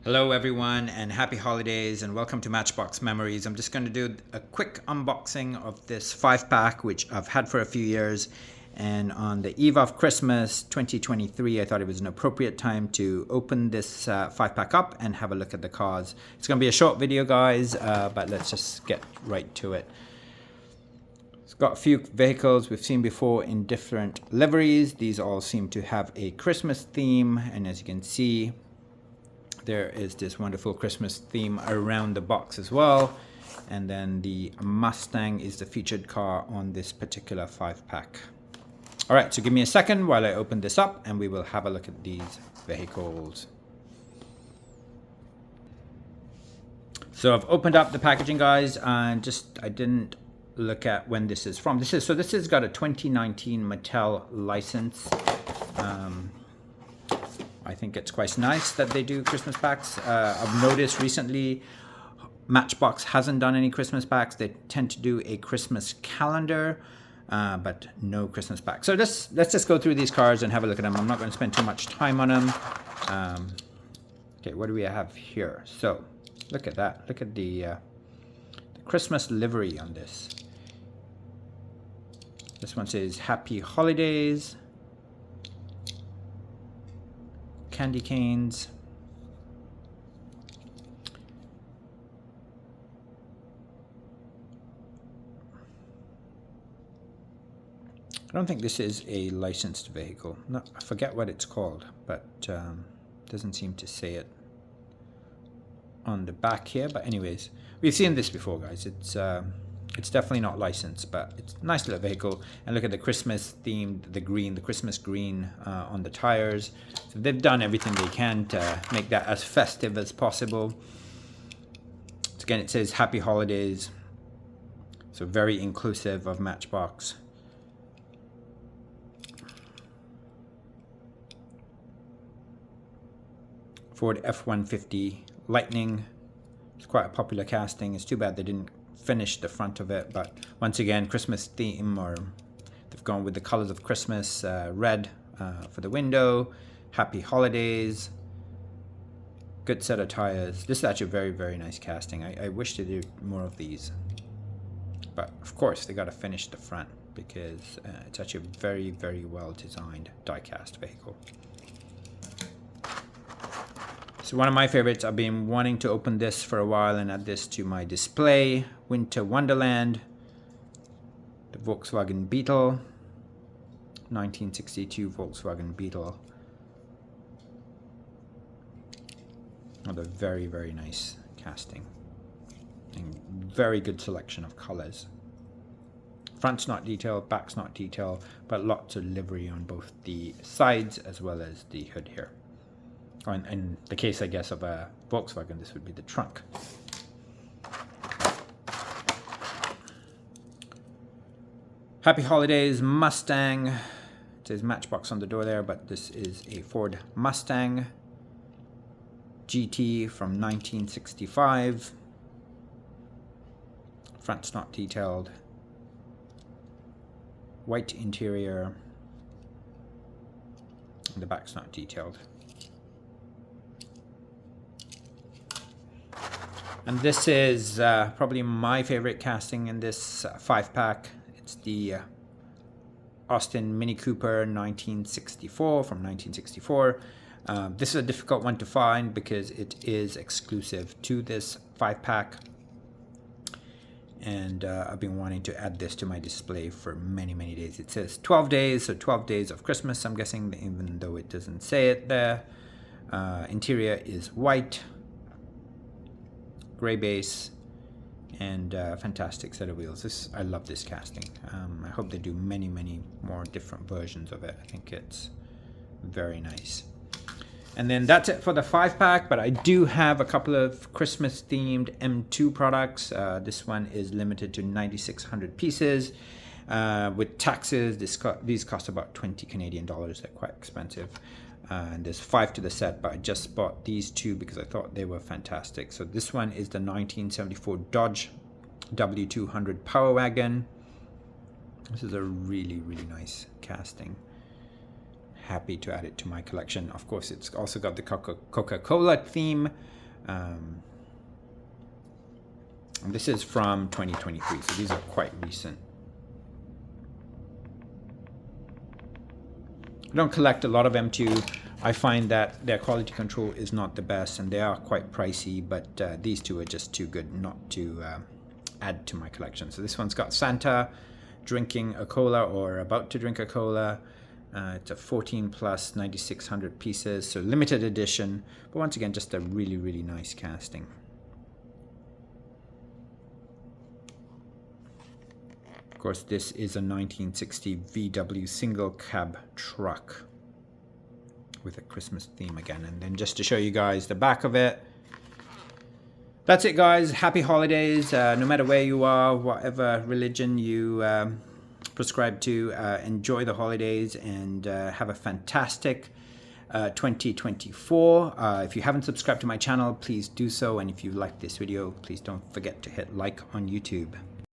Hello everyone and happy holidays and welcome to Matchbox Memories. I'm just going to do a quick unboxing of this 5-pack which I've had for a few years, and on the eve of Christmas 2023 I thought it was an appropriate time to open this 5-pack up and have a look at the cars. It's going to be a short video guys, but let's just get right to it. It's got a few vehicles we've seen before in different liveries. These all seem to have a Christmas theme, and as you can see there is this wonderful Christmas theme around the box as well. And then the Mustang is the featured car on this particular 5-pack. All right, so give me a second while I open this up and we will have a look at these vehicles. So I've opened up the packaging guys, and I didn't look at when this is from. This has got a 2019 Mattel license. I think it's quite nice that they do Christmas packs. I've noticed recently Matchbox hasn't done any Christmas packs. They tend to do a Christmas calendar, but no Christmas pack. So let's just go through these cars and have a look at them. I'm not going to spend too much time on them. Okay, what do we have here? So look at that. Look at the Christmas livery on this. This one says Happy Holidays. Candy canes. I don't think this is a licensed vehicle. No, I forget what it's called, but doesn't seem to say it on the back here. But anyways, we've seen this before, guys. It's definitely not licensed, but it's a nice little vehicle. And look at the Christmas themed, the Christmas green on the tires. So they've done everything they can to make that as festive as possible. So again, it says Happy Holidays. So very inclusive of Matchbox. Ford F-150 Lightning. It's quite a popular casting. It's too bad they didn't finish the front of it, but once again, Christmas theme, or they've gone with the colors of Christmas. Red for the window. Happy Holidays. Good set of tires. This is actually a very, very nice casting. I wish they did more of these, but of course they got to finish the front because it's actually a very, very well designed die-cast vehicle. So one of my favorites, I've been wanting to open this for a while and add this to my display. Winter Wonderland, the Volkswagen Beetle, 1962 Volkswagen Beetle. Another very, very nice casting and very good selection of colors. Front's not detailed, back's not detailed, but lots of livery on both the sides as well as the hood here. Or in the case, I guess, of a Volkswagen, this would be the trunk. Happy Holidays Mustang. It says Matchbox on the door there, but this is a Ford Mustang GT from 1965. Front's not detailed. White interior. And the back's not detailed. And this is probably my favorite casting in this 5-pack. It's the Austin Mini Cooper 1964 from 1964. This is a difficult one to find because it is exclusive to this 5-pack. And I've been wanting to add this to my display for many, many days. It says 12 days, so 12 days of Christmas, I'm guessing, even though it doesn't say it there. Interior is white. Gray base, and fantastic set of wheels. I love this casting. I hope they do many, many more different versions of it. I think it's very nice. And then that's it for the 5-pack, but I do have a couple of Christmas themed M2 products. This one is limited to 9,600 pieces. With taxes, these cost about 20 Canadian dollars. They're quite expensive. And there's 5 to the set, but I just bought these 2 because I thought they were fantastic. So this one is the 1974 Dodge W200 Power Wagon. This is a really, really nice casting. happy to add it to my collection. Of course, it's also got the Coca-Cola theme. And this is from 2023, so these are quite recent. I don't collect a lot of M2. I find that their quality control is not the best, and they are quite pricey, but these two are just too good not to add to my collection. So this one's got Santa drinking a cola or about to drink a cola. It's a 14 plus 9600 pieces, so limited edition, but once again, just a really, really nice casting. Of course, this is a 1960 VW single cab truck with a Christmas theme again. And then just to show you guys the back of it, that's it, guys. Happy holidays, no matter where you are, whatever religion you prescribe to. Enjoy the holidays and have a fantastic 2024. If you haven't subscribed to my channel, please do so. And if you liked this video, please don't forget to hit like on YouTube.